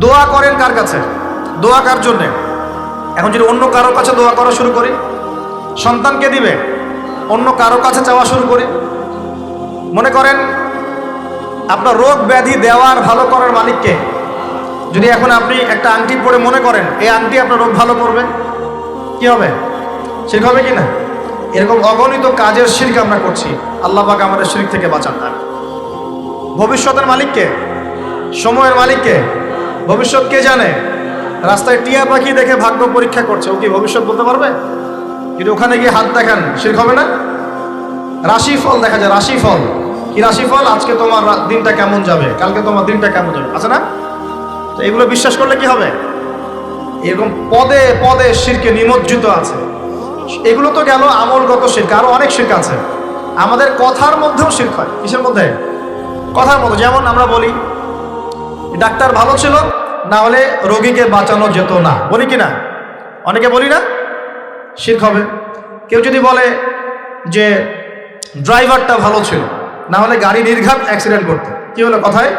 দোয়া করেন কার কাছে? দোয়া কার জন্যে? এখন যদি অন্য কারো কাছে দোয়া করা শুরু করি, সন্তানকে দিবে, অন্য কারো কাছে চাওয়া শুরু করি, মনে করেন আপনার রোগ ব্যাধি দেওয়ার ভালো করার মালিককে যদি এখন আপনি একটা আংটি পরে মনে করেন এই আংটি আপনার রোগ ভালো করবে, কি হবে? শিরক হবে কি না? এরকম অগণিত কাজের শিরক আমরা করছি। আল্লাহ পাক আমাদের শিরক থেকে বাঁচান। না, ভবিষ্যতের মালিককে, সময়ের মালিককে, ভবিষ্যৎ কে জানে? রাস্তায় টিয়া পাখি দেখে ভাগ্য পরীক্ষা করছে, ও কি ভবিষ্যৎ বলতে পারবে? কিন্তু ওখানে গিয়ে হাত দেখান, শিরক হবে না? রাশিফল দেখা যায়, রাশিফল কি? রাশিফল আজকে তোমার দিনটা কেমন যাবে, কালকে তোমার দিনটা কেমন যাবে, আছে না? তো এগুলো বিশ্বাস করলে কি হবে? এরকম পদে পদে শিরকে নিমজ্জিত আছে। এগুলো তো গেল আমলগত শিরক, আরো অনেক শিরক আছে। আমাদের কথার মধ্যেও শিরক হয়। কিসের মধ্যে? কথার মধ্যে। যেমন আমরা বলি ডাক্তার ভালো ছিল, না হলে রোগীকে বাঁচানো যেত না, বলি কি না? অনেকে বলি না? শিরক হবে। কেউ যদি বলে যে ড্রাইভারটা ভালো ছিল, না হলে গাড়ি নির্ঘাত অ্যাক্সিডেন্ট করতো, কি হলো কথায়?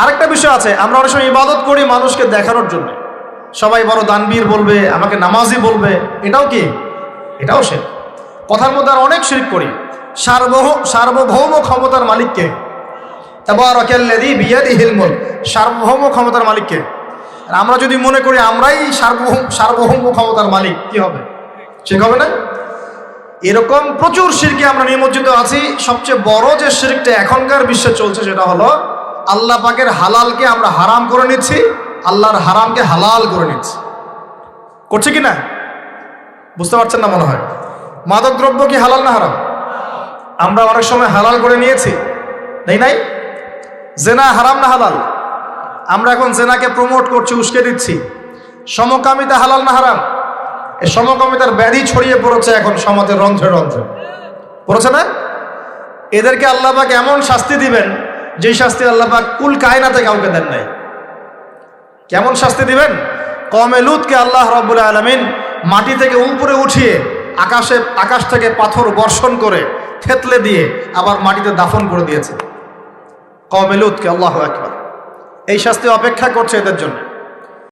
আরেকটা বিষয় আছে, আমরা অনেক সময় ইবাদত করি মানুষকে দেখানোর জন্য, সবাই বড় দানবীর বলবে, আমাকে নামাজি বলবে, এটাও কি? এটাও শিরক। কথার মধ্যে আর অনেক শিরক করি। সার্বভৌম ক্ষমতার মালিককে, তাবারাকাল্লাযী বিয়াদিহিল মুলক, সার্বভৌম ক্ষমতার মালিককে আমরা যদি মনে করি আমরাই সার্বভৌম ক্ষমতার মালিক, কি হবে? শিরক হবে না? এরকম প্রচুর শিরকে আমরা নিমজ্জিত আছি। সবচেয়ে বড় যে শিরকটা এখনকার বিশ্বে চলছে সেটা হলো আল্লাহ পাকের হালালকে আমরা হারাম করে নিচ্ছি, আল্লাহর হারামকে হালাল করে নিচ্ছি। করছে কি না? বুঝতে পারছেন না মনে হয়। মাদক দ্রব্য কি হালাল না হারাম? আমরা অনেক সময় হালাল করে নিয়েছি, তাই নাই? জেনা হারাম না হালাল? আমরা এখন জেনাকে প্রমোট করছি, উস্কে দিচ্ছি। সমকামিতা হালাল না হারাম? এই সমকামিতার ব্যাধি ছড়িয়ে পড়েছে এখন সমাজের রন্ধ্রে রন্ধ্রে, পড়েছে না? এদেরকে আল্লাহ পাক এমন শাস্তি দিবেন যে শাস্তি আল্লাহ পাক কুল কায়নাতে কাউকে দেন নাই। কেমন শাস্তি দিবেন? কওমে লূতকে আল্লাহ রাব্বুল আলামিন মাটি থেকে উপরে উঠিয়ে আকাশ থেকে পাথর বর্ষণ করে থেতলে দিয়ে আবার মাটিতে দাফন করে দিয়েছে কওমে লূতকে। আল্লাহু আকবার। এই শাস্তি অপেক্ষা করছে এদের জন্য।